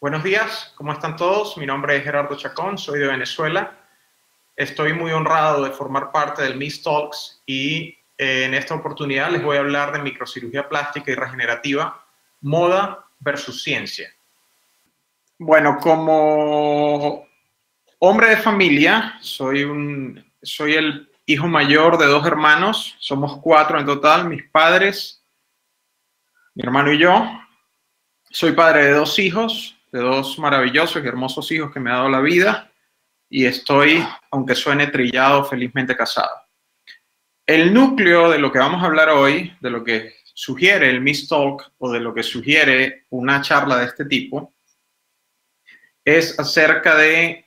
Buenos días, ¿cómo están todos? Mi nombre es Gerardo Chacón, soy de Venezuela. Estoy muy honrado de formar parte del MIS Talks y en esta oportunidad les voy a hablar de microcirugía plástica y regenerativa, moda versus ciencia. Bueno, como hombre de familia, soy el hijo mayor de 2 hermanos, somos 4 en total, mis padres, mi hermano y yo. Soy padre de 2 hijos, de 2 maravillosos y hermosos hijos que me ha dado la vida, y estoy, aunque suene trillado, felizmente casado. El núcleo de lo que vamos a hablar hoy, de lo que sugiere el MIS Talk o de lo que sugiere una charla de este tipo, es acerca de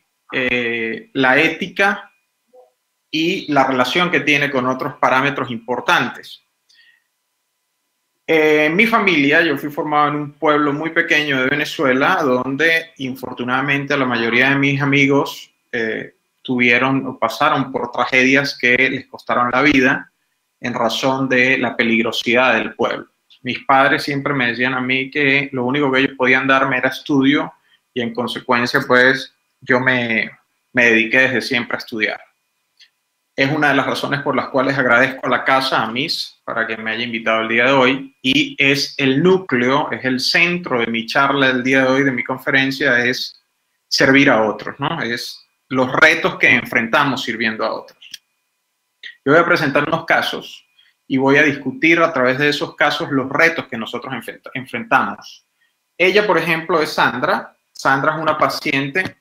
la ética y la relación que tiene con otros parámetros importantes. En mi familia, yo fui formado en un pueblo muy pequeño de Venezuela, donde infortunadamente la mayoría de mis amigos tuvieron o pasaron por tragedias que les costaron la vida en razón de la peligrosidad del pueblo. Mis padres siempre me decían a mí que lo único que ellos podían darme era estudio y en consecuencia pues yo me dediqué desde siempre a estudiar. Es una de las razones por las cuales agradezco a la casa, a MIS, para que me haya invitado el día de hoy, y es el núcleo, es el centro de mi charla del día de hoy, de mi conferencia, es servir a otros, ¿no? Es los retos que enfrentamos sirviendo a otros. Yo voy a presentar unos casos y voy a discutir a través de esos casos los retos que nosotros enfrentamos. Ella, por ejemplo, es Sandra. Sandra es una paciente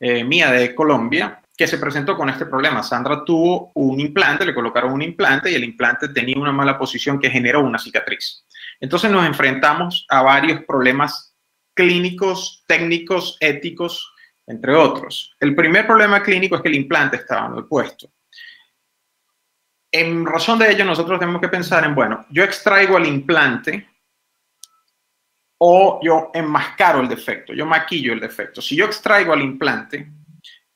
mía de Colombia, que se presentó con este problema. Sandra tuvo un implante, le colocaron un implante y el implante tenía una mala posición que generó una cicatriz. Entonces nos enfrentamos a varios problemas clínicos, técnicos, éticos, entre otros. El primer problema clínico es que el implante estaba mal puesto. En razón de ello, nosotros tenemos que pensar en, bueno, yo extraigo el implante o yo enmascaro el defecto, yo maquillo el defecto. Si yo extraigo el implante,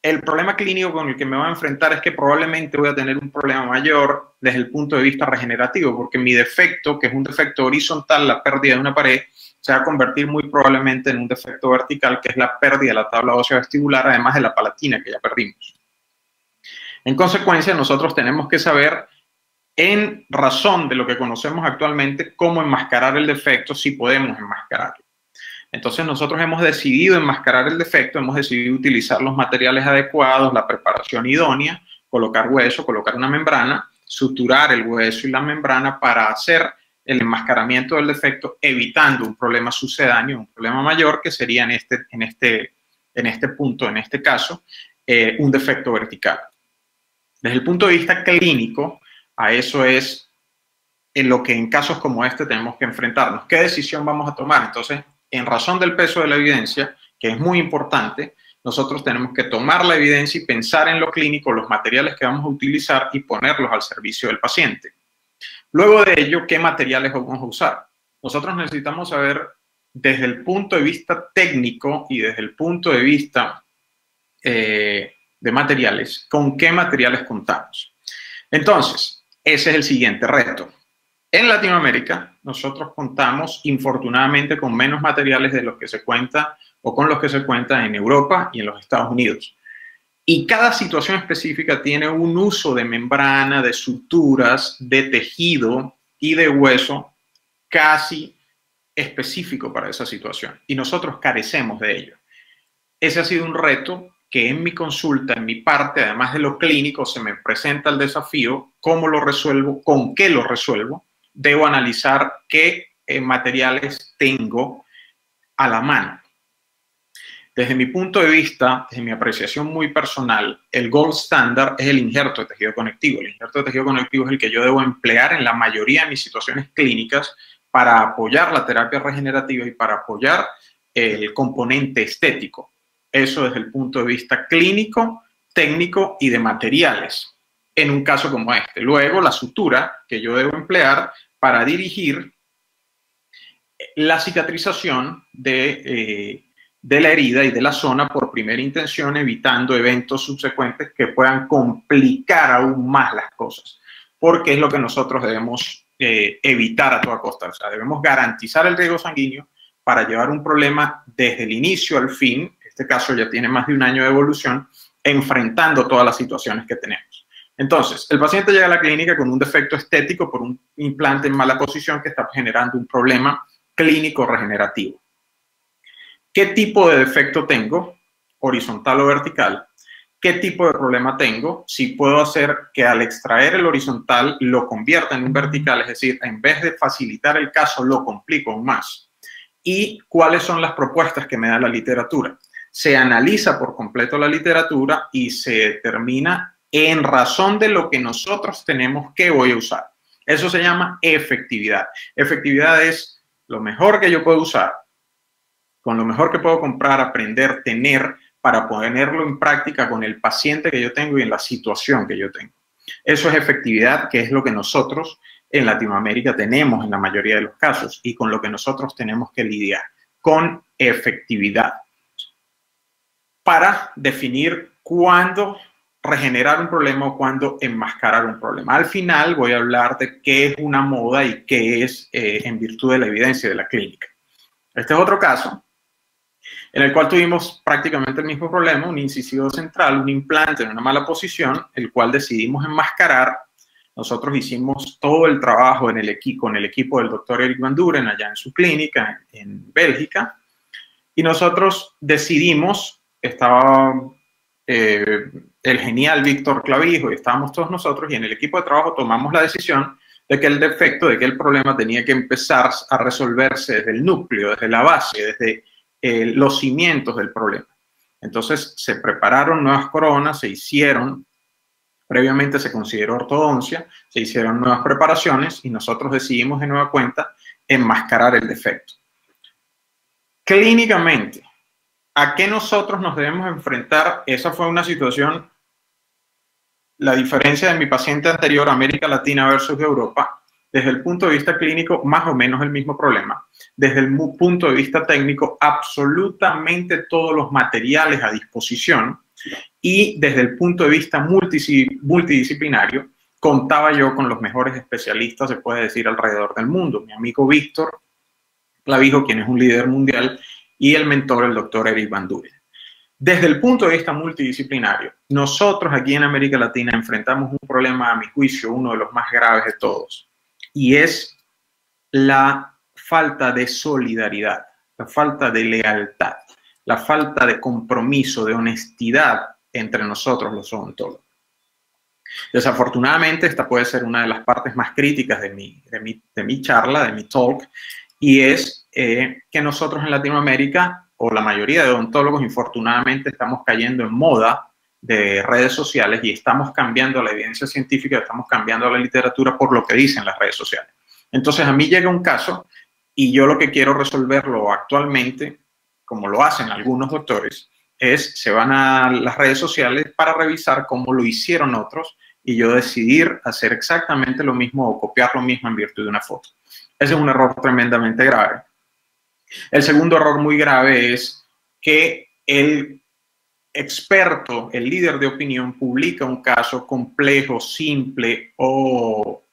el problema clínico con el que me voy a enfrentar es que probablemente voy a tener un problema mayor desde el punto de vista regenerativo, porque mi defecto, que es un defecto horizontal, la pérdida de una pared, se va a convertir muy probablemente en un defecto vertical, que es la pérdida de la tabla ósea vestibular, además de la palatina que ya perdimos. En consecuencia, nosotros tenemos que saber, en razón de lo que conocemos actualmente, cómo enmascarar el defecto, si podemos enmascararlo. Entonces nosotros hemos decidido enmascarar el defecto, hemos decidido utilizar los materiales adecuados, la preparación idónea, colocar hueso, colocar una membrana, suturar el hueso y la membrana para hacer el enmascaramiento del defecto, evitando un problema sucedáneo, un problema mayor, que sería en este punto, en este caso, un defecto vertical. Desde el punto de vista clínico, a eso es en lo que en casos como este tenemos que enfrentarnos. ¿Qué decisión vamos a tomar? Entonces, en razón del peso de la evidencia, que es muy importante, nosotros tenemos que tomar la evidencia y pensar en lo clínico, los materiales que vamos a utilizar y ponerlos al servicio del paciente. Luego de ello, ¿qué materiales vamos a usar? Nosotros necesitamos saber desde el punto de vista técnico y desde el punto de vista de materiales, con qué materiales contamos. Entonces, ese es el siguiente reto. En Latinoamérica, nosotros contamos, infortunadamente, con menos materiales de los que se cuenta o con los que se cuenta en Europa y en los Estados Unidos. Y cada situación específica tiene un uso de membrana, de suturas, de tejido y de hueso casi específico para esa situación. Y nosotros carecemos de ello. Ese ha sido un reto que en mi consulta, en mi parte, además de lo clínico, se me presenta el desafío, cómo lo resuelvo, con qué lo resuelvo. Debo analizar qué materiales tengo a la mano. Desde mi punto de vista, desde mi apreciación muy personal, el gold standard es el injerto de tejido conectivo. El injerto de tejido conectivo es el que yo debo emplear en la mayoría de mis situaciones clínicas para apoyar la terapia regenerativa y para apoyar el componente estético. Eso desde el punto de vista clínico, técnico y de materiales, en un caso como este. Luego, la sutura que yo debo emplear para dirigir la cicatrización de la herida y de la zona por primera intención, evitando eventos subsecuentes que puedan complicar aún más las cosas, porque es lo que nosotros debemos evitar a toda costa. O sea, debemos garantizar el riego sanguíneo, para llevar un problema desde el inicio al fin. En este caso ya tiene más de un año de evolución, enfrentando todas las situaciones que tenemos. Entonces, el paciente llega a la clínica con un defecto estético por un implante en mala posición que está generando un problema clínico regenerativo. ¿Qué tipo de defecto tengo? ¿Horizontal o vertical? ¿Qué tipo de problema tengo? Si puedo hacer que al extraer el horizontal lo convierta en un vertical, es decir, en vez de facilitar el caso, lo complico aún más. ¿Y cuáles son las propuestas que me da la literatura? Se analiza por completo la literatura y se determina en razón de lo que nosotros tenemos qué voy a usar. Eso se llama efectividad. Efectividad es lo mejor que yo puedo usar, con lo mejor que puedo comprar, aprender, tener, para ponerlo en práctica con el paciente que yo tengo y en la situación que yo tengo. Eso es efectividad, que es lo que nosotros en Latinoamérica tenemos en la mayoría de los casos y con lo que nosotros tenemos que lidiar, con efectividad. Para definir cuándo regenerar un problema o cuándo enmascarar un problema. Al final voy a hablar de qué es una moda y qué es en virtud de la evidencia de la clínica. Este es otro caso en el cual tuvimos prácticamente el mismo problema, un incisivo central, un implante en una mala posición, el cual decidimos enmascarar. Nosotros hicimos todo el trabajo con el equipo del doctor Eric Van Duren allá en su clínica en Bélgica, y nosotros decidimos, estaba el genial Víctor Clavijo y estábamos todos nosotros, y en el equipo de trabajo tomamos la decisión de que el defecto, de que el problema tenía que empezar a resolverse desde el núcleo, desde la base, desde los cimientos del problema. Entonces se prepararon nuevas coronas, se hicieron, previamente se consideró ortodoncia, se hicieron nuevas preparaciones y nosotros decidimos de nueva cuenta enmascarar el defecto. Clínicamente, ¿a qué nosotros nos debemos enfrentar? Esa fue una situación, la diferencia de mi paciente anterior, América Latina versus Europa. Desde el punto de vista clínico, más o menos el mismo problema. Desde el punto de vista técnico, absolutamente todos los materiales a disposición. Y desde el punto de vista multidisciplinario, contaba yo con los mejores especialistas, se puede decir, alrededor del mundo. Mi amigo Víctor Clavijo, quien es un líder mundial, y el mentor, el doctor Eric Van Duren. Desde el punto de vista multidisciplinario, nosotros aquí en América Latina enfrentamos un problema, a mi juicio, uno de los más graves de todos. Y es la falta de solidaridad, la falta de lealtad, la falta de compromiso, de honestidad entre nosotros los odontólogos. Desafortunadamente, esta puede ser una de las partes más críticas de mi charla, de mi talk, y es que nosotros en Latinoamérica, o la mayoría de odontólogos, infortunadamente, estamos cayendo en moda de redes sociales y estamos cambiando la evidencia científica, estamos cambiando la literatura por lo que dicen las redes sociales. Entonces a mí llega un caso y yo lo que quiero resolverlo actualmente, como lo hacen algunos doctores, es se van a las redes sociales para revisar cómo lo hicieron otros y yo decidir hacer exactamente lo mismo o copiar lo mismo en virtud de una foto. Ese es un error tremendamente grave. El segundo error muy grave es que el experto, el líder de opinión, publica un caso complejo, simple o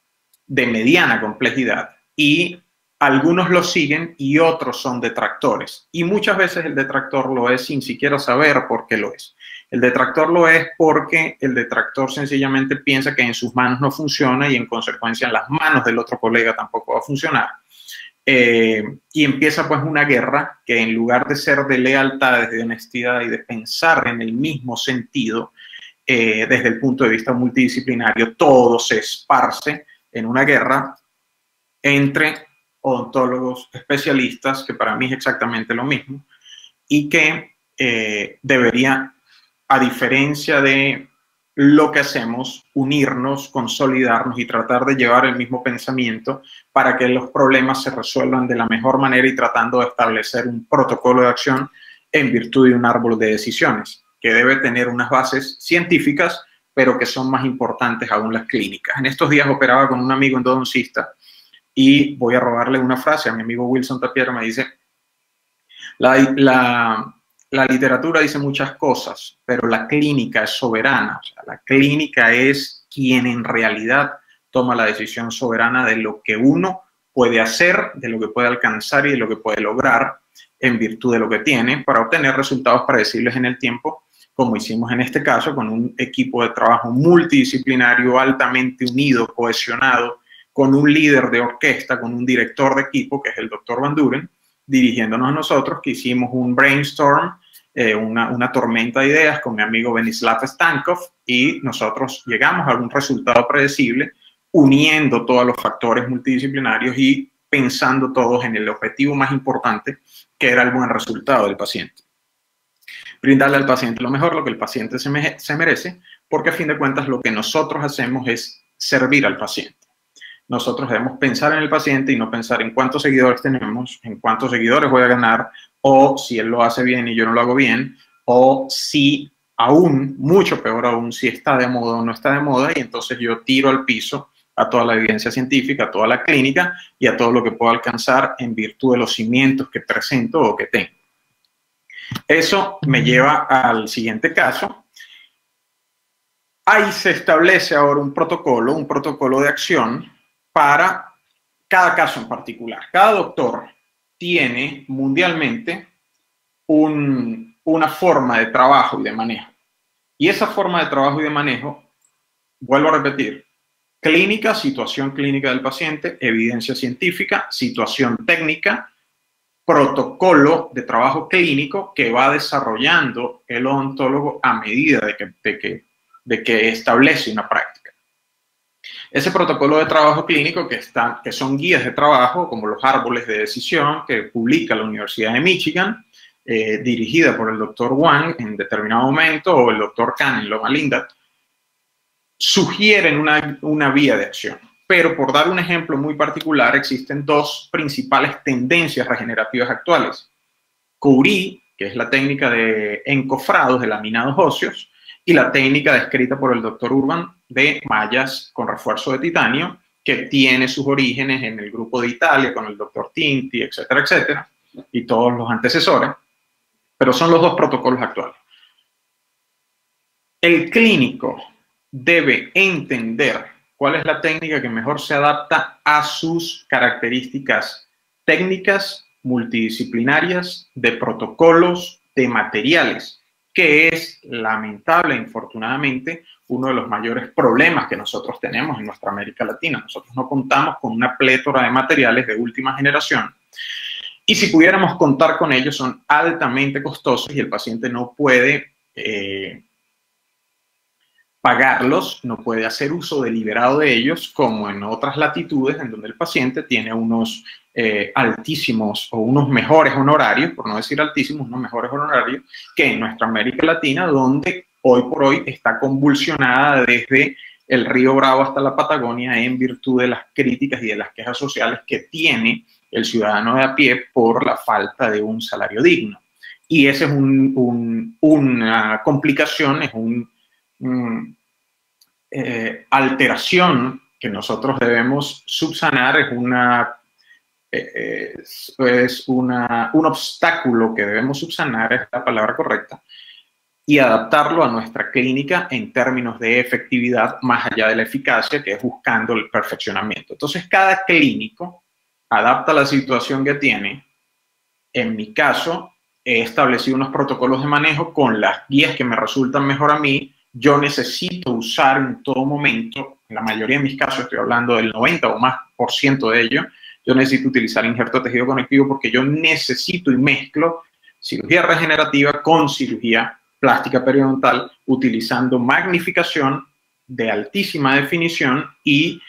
de mediana complejidad y algunos lo siguen y otros son detractores. Y muchas veces el detractor lo es sin siquiera saber por qué lo es. El detractor lo es porque el detractor sencillamente piensa que en sus manos no funciona y en consecuencia en las manos del otro colega tampoco va a funcionar. Y empieza pues una guerra que en lugar de ser de lealtad, de honestidad y de pensar en el mismo sentido, desde el punto de vista multidisciplinario, todo se esparce en una guerra entre odontólogos especialistas, que para mí es exactamente lo mismo, y que debería, a diferencia de lo que hacemos, unirnos, consolidarnos y tratar de llevar el mismo pensamiento para que los problemas se resuelvan de la mejor manera y tratando de establecer un protocolo de acción en virtud de un árbol de decisiones que debe tener unas bases científicas, pero que son más importantes aún las clínicas. En estos días operaba con un amigo endodoncista y voy a robarle una frase a mi amigo Wilson Tapiero, me dice, la literatura dice muchas cosas, pero la clínica es soberana. O sea, la clínica es quien en realidad toma la decisión soberana de lo que uno puede hacer, de lo que puede alcanzar y de lo que puede lograr en virtud de lo que tiene para obtener resultados predecibles en el tiempo, como hicimos en este caso, con un equipo de trabajo multidisciplinario, altamente unido, cohesionado, con un líder de orquesta, con un director de equipo, que es el doctor Van Duren, dirigiéndonos a nosotros, que hicimos un brainstorm, una tormenta de ideas con mi amigo Benislav Stankov, y nosotros llegamos a un resultado predecible, uniendo todos los factores multidisciplinarios y pensando todos en el objetivo más importante, que era el buen resultado del paciente. Brindarle al paciente lo mejor, lo que el paciente se merece, porque a fin de cuentas lo que nosotros hacemos es servir al paciente. Nosotros debemos pensar en el paciente y no pensar en cuántos seguidores tenemos, en cuántos seguidores voy a ganar, o si él lo hace bien y yo no lo hago bien, o si aún, mucho peor aún, si está de moda o no está de moda, y entonces yo tiro al piso a toda la evidencia científica, a toda la clínica y a todo lo que puedo alcanzar en virtud de los cimientos que presento o que tengo. Eso me lleva al siguiente caso. Ahí se establece ahora un protocolo de acción para cada caso en particular. Cada doctor tiene mundialmente una forma de trabajo y de manejo. Y esa forma de trabajo y de manejo, vuelvo a repetir, clínica, situación clínica del paciente, evidencia científica, situación técnica, protocolo de trabajo clínico que va desarrollando el odontólogo a medida de que establece una práctica. Ese protocolo de trabajo clínico que son guías de trabajo, como los árboles de decisión que publica la Universidad de Michigan, dirigida por el doctor Wang en determinado momento, o el doctor Khan en Loma Linda, sugieren una vía de acción. Pero por dar un ejemplo muy particular, existen dos principales tendencias regenerativas actuales. Curie, que es la técnica de encofrados de laminados óseos, y la técnica descrita por el doctor Urban de mallas con refuerzo de titanio, que tiene sus orígenes en el grupo de Italia, con el doctor Tinti, etcétera, etcétera, y todos los antecesores, pero son los dos protocolos actuales. El clínico debe entender cuál es la técnica que mejor se adapta a sus características técnicas, multidisciplinarias, de protocolos, de materiales, que es, lamentable e infortunadamente, uno de los mayores problemas que nosotros tenemos en nuestra América Latina. Nosotros no contamos con una plétora de materiales de última generación, y si pudiéramos contar con ellos, son altamente costosos y el paciente no puede pagarlos, no puede hacer uso deliberado de ellos, como en otras latitudes en donde el paciente tiene unos altísimos o unos mejores honorarios, por no decir altísimos, unos mejores honorarios que en nuestra América Latina, donde hoy por hoy está convulsionada desde el Río Bravo hasta la Patagonia en virtud de las críticas y de las quejas sociales que tiene el ciudadano de a pie por la falta de un salario digno. Y esa es una complicación, es alteración que nosotros debemos subsanar, es un obstáculo que debemos subsanar, es la palabra correcta, y adaptarlo a nuestra clínica en términos de efectividad más allá de la eficacia, que es buscando el perfeccionamiento. Entonces, cada clínico adapta la situación que tiene. En mi caso, he establecido unos protocolos de manejo con las guías que me resultan mejor a mí. Yo necesito usar en todo momento, en la mayoría de mis casos, estoy hablando del 90 o más por ciento de ello, yo necesito utilizar injerto de tejido conectivo porque yo necesito y mezclo cirugía regenerativa con cirugía plástica periodontal, utilizando magnificación de altísima definición y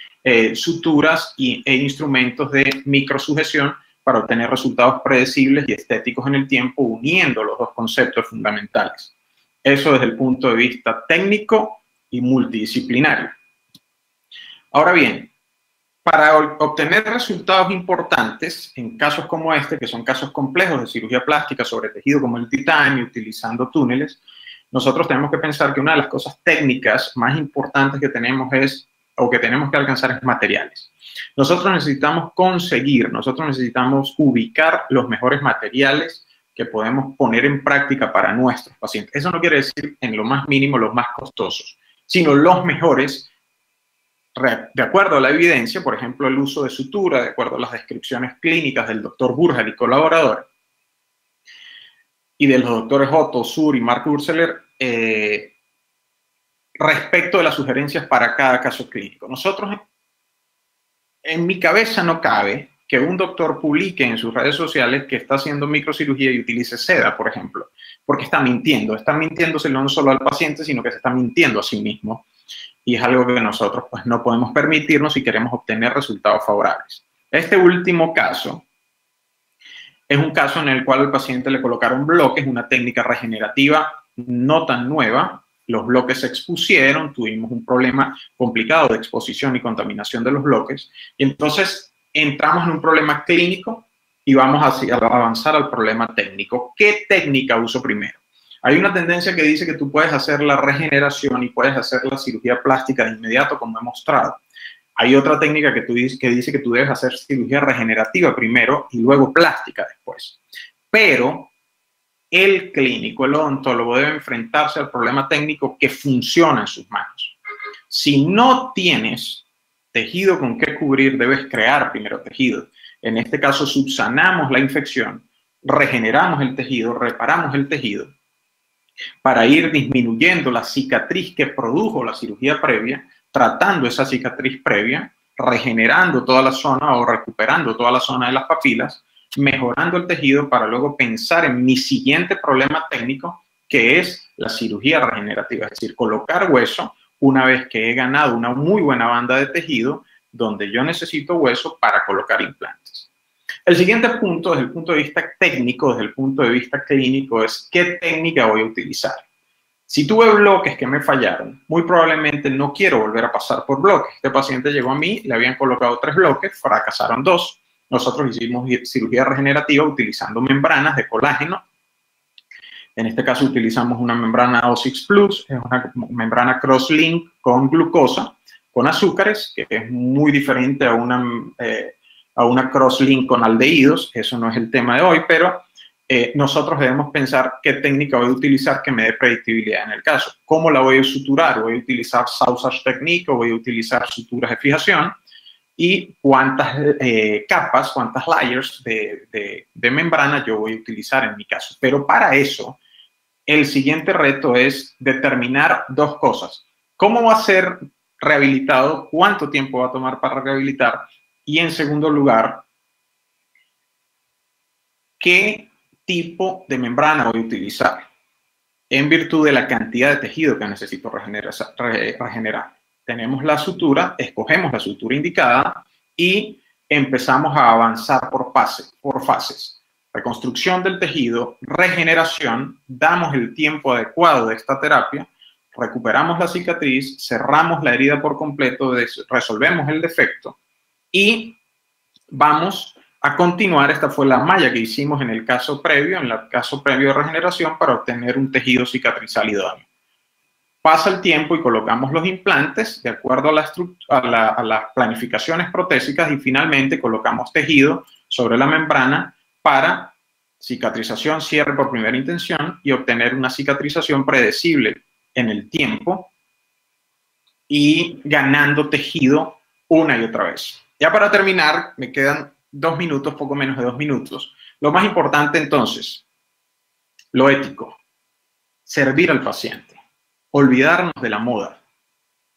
suturas e instrumentos de microsujeción para obtener resultados predecibles y estéticos en el tiempo, uniendo los dos conceptos fundamentales. Eso desde el punto de vista técnico y multidisciplinario. Ahora bien, para obtener resultados importantes en casos como este, que son casos complejos de cirugía plástica sobre tejido como el titanio, utilizando túneles, nosotros tenemos que pensar que una de las cosas técnicas más importantes que tenemos que tenemos que alcanzar es materiales. Nosotros necesitamos ubicar los mejores materiales que podemos poner en práctica para nuestros pacientes. Eso no quiere decir en lo más mínimo los más costosos, sino los mejores de acuerdo a la evidencia, por ejemplo, el uso de sutura, de acuerdo a las descripciones clínicas del doctor Burger y colaboradores, y de los doctores Otto, Sur y Mark Urseler respecto de las sugerencias para cada caso clínico. Nosotros, en mi cabeza no cabe que un doctor publique en sus redes sociales que está haciendo microcirugía y utilice seda, por ejemplo, porque está mintiéndoselo no solo al paciente, sino que se está mintiendo a sí mismo, y es algo que nosotros pues no podemos permitirnos si queremos obtener resultados favorables. Este último caso es un caso en el cual al paciente le colocaron bloques, una técnica regenerativa no tan nueva. Los bloques se expusieron, tuvimos un problema complicado de exposición y contaminación de los bloques, y entonces entramos en un problema clínico y vamos a avanzar al problema técnico. ¿Qué técnica uso primero? Hay una tendencia que dice que tú puedes hacer la regeneración y puedes hacer la cirugía plástica de inmediato, como he mostrado. Hay otra técnica que dice que tú debes hacer cirugía regenerativa primero y luego plástica después. Pero el clínico, el odontólogo, debe enfrentarse al problema técnico que funciona en sus manos. Si no tienes tejido con qué cubrir, debes crear primero tejido. En este caso, subsanamos la infección, regeneramos el tejido, reparamos el tejido, para ir disminuyendo la cicatriz que produjo la cirugía previa, tratando esa cicatriz previa, regenerando toda la zona o recuperando toda la zona de las papilas, mejorando el tejido para luego pensar en mi siguiente problema técnico, que es la cirugía regenerativa, es decir, colocar hueso una vez que he ganado una muy buena banda de tejido donde yo necesito hueso para colocar implantes. El siguiente punto, desde el punto de vista técnico, desde el punto de vista clínico, es qué técnica voy a utilizar. Si tuve bloques que me fallaron, muy probablemente no quiero volver a pasar por bloques. Este paciente llegó a mí, le habían colocado 3 bloques, fracasaron 2. Nosotros hicimos cirugía regenerativa utilizando membranas de colágeno. En este caso utilizamos una membrana O6 Plus, es una membrana crosslink con glucosa, con azúcares, que es muy diferente a una crosslink con aldehídos. Eso no es el tema de hoy, pero nosotros debemos pensar qué técnica voy a utilizar que me dé predictibilidad en el caso. ¿Cómo la voy a suturar? ¿Voy a utilizar sausage technique o voy a utilizar suturas de fijación? Y cuántas capas, cuántas layers de membrana yo voy a utilizar en mi caso. Pero para eso, el siguiente reto es determinar 2 cosas. ¿Cómo va a ser rehabilitado? ¿Cuánto tiempo va a tomar para rehabilitar? Y en segundo lugar, ¿qué tipo de membrana voy a utilizar? En virtud de la cantidad de tejido que necesito regenerar. Tenemos la sutura, escogemos la sutura indicada y empezamos a avanzar por fases. Reconstrucción del tejido, regeneración, damos el tiempo adecuado de esta terapia, recuperamos la cicatriz, cerramos la herida por completo, resolvemos el defecto y vamos a continuar. Esta fue la malla que hicimos en el caso previo, de regeneración para obtener un tejido cicatrizal idóneo. Pasa el tiempo y colocamos los implantes de acuerdo a las planificaciones protésicas y finalmente colocamos tejido sobre la membrana para cicatrización, cierre por primera intención y obtener una cicatrización predecible en el tiempo y ganando tejido una y otra vez. Ya para terminar, me quedan 2 minutos, poco menos de 2 minutos. Lo más importante entonces, lo ético, servir al paciente. Olvidarnos de la moda,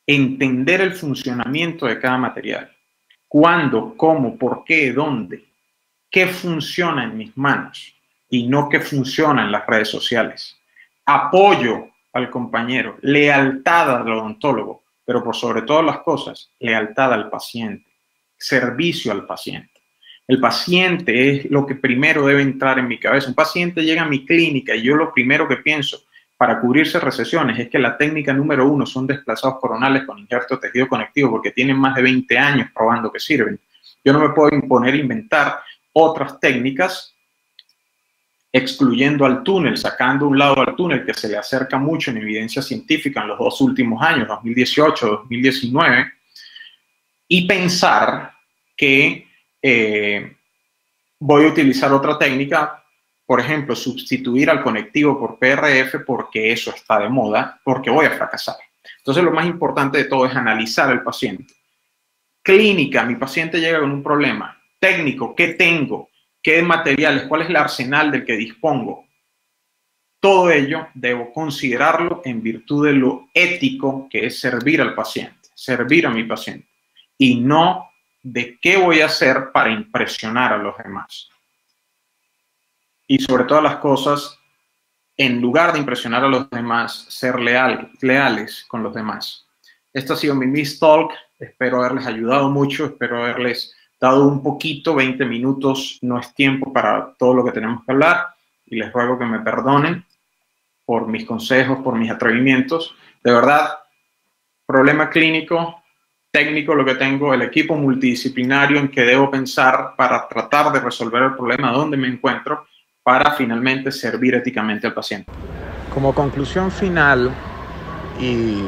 entender el funcionamiento de cada material, cuándo, cómo, por qué, dónde, qué funciona en mis manos y no qué funciona en las redes sociales. Apoyo al compañero, lealtad al odontólogo, pero por sobre todas las cosas, lealtad al paciente, servicio al paciente. El paciente es lo que primero debe entrar en mi cabeza. Un paciente llega a mi clínica y yo lo primero que pienso para cubrirse recesiones es que la técnica número 1 son desplazados coronales con injerto de tejido conectivo porque tienen más de 20 años probando que sirven. Yo no me puedo imponer inventar otras técnicas excluyendo al túnel, sacando un lado al túnel que se le acerca mucho en evidencia científica en los 2 últimos años, 2018, 2019, y pensar que voy a utilizar otra técnica. Por ejemplo, sustituir al conectivo por PRF porque eso está de moda, porque voy a fracasar. Entonces, lo más importante de todo es analizar al paciente. Clínica, mi paciente llega con un problema. Técnico, ¿qué tengo? ¿Qué materiales? ¿Cuál es el arsenal del que dispongo? todo ello debo considerarlo en virtud de lo ético que es servir al paciente, servir a mi paciente, y no de qué voy a hacer para impresionar a los demás. Y sobre todas las cosas, en lugar de impresionar a los demás, ser leales con los demás. Esta ha sido mi Miss Talk. Espero haberles ayudado mucho, espero haberles dado un poquito, 20 minutos no es tiempo para todo lo que tenemos que hablar, y les ruego que me perdonen por mis consejos, por mis atrevimientos. De verdad, problema clínico, técnico lo que tengo, el equipo multidisciplinario en que debo pensar para tratar de resolver el problema donde me encuentro, para finalmente servir éticamente al paciente. Como conclusión final y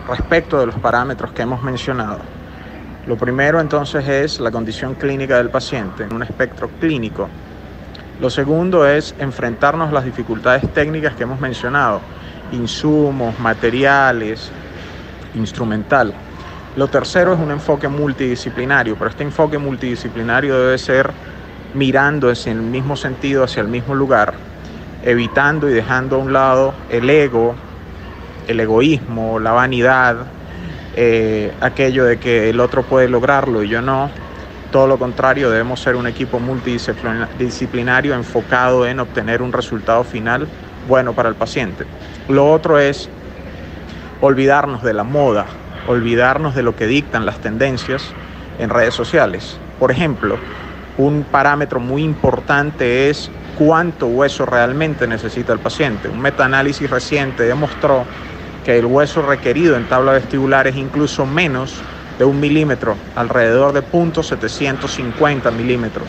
respecto de los parámetros que hemos mencionado, lo primero entonces es la condición clínica del paciente en un espectro clínico. Lo segundo es enfrentarnos a las dificultades técnicas que hemos mencionado, insumos, materiales, instrumental. Lo tercero es un enfoque multidisciplinario, pero este enfoque multidisciplinario debe ser mirando hacia el mismo sentido, hacia el mismo lugar, evitando y dejando a un lado el ego, el egoísmo, la vanidad, aquello de que el otro puede lograrlo y yo no. Todo lo contrario, debemos ser un equipo multidisciplinario enfocado en obtener un resultado final bueno para el paciente. Lo otro es olvidarnos de la moda, olvidarnos de lo que dictan las tendencias en redes sociales. Por ejemplo, un parámetro muy importante es cuánto hueso realmente necesita el paciente. Un metaanálisis reciente demostró que el hueso requerido en tabla vestibular es incluso menos de 1 milímetro, alrededor de 0.750 milímetros.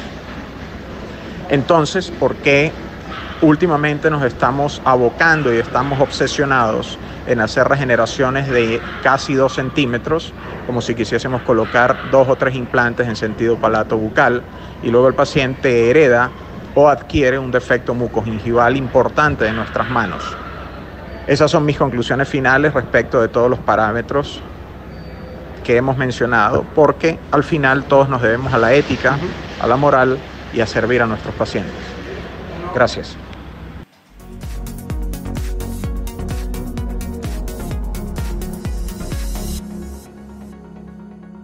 Entonces, ¿por qué últimamente nos estamos abocando y estamos obsesionados en hacer regeneraciones de casi 2 centímetros, como si quisiésemos colocar 2 o 3 implantes en sentido palato-bucal, y luego el paciente hereda o adquiere un defecto mucogingival importante de nuestras manos? Esas son mis conclusiones finales respecto de todos los parámetros que hemos mencionado, porque al final todos nos debemos a la ética, a la moral y a servir a nuestros pacientes. Gracias.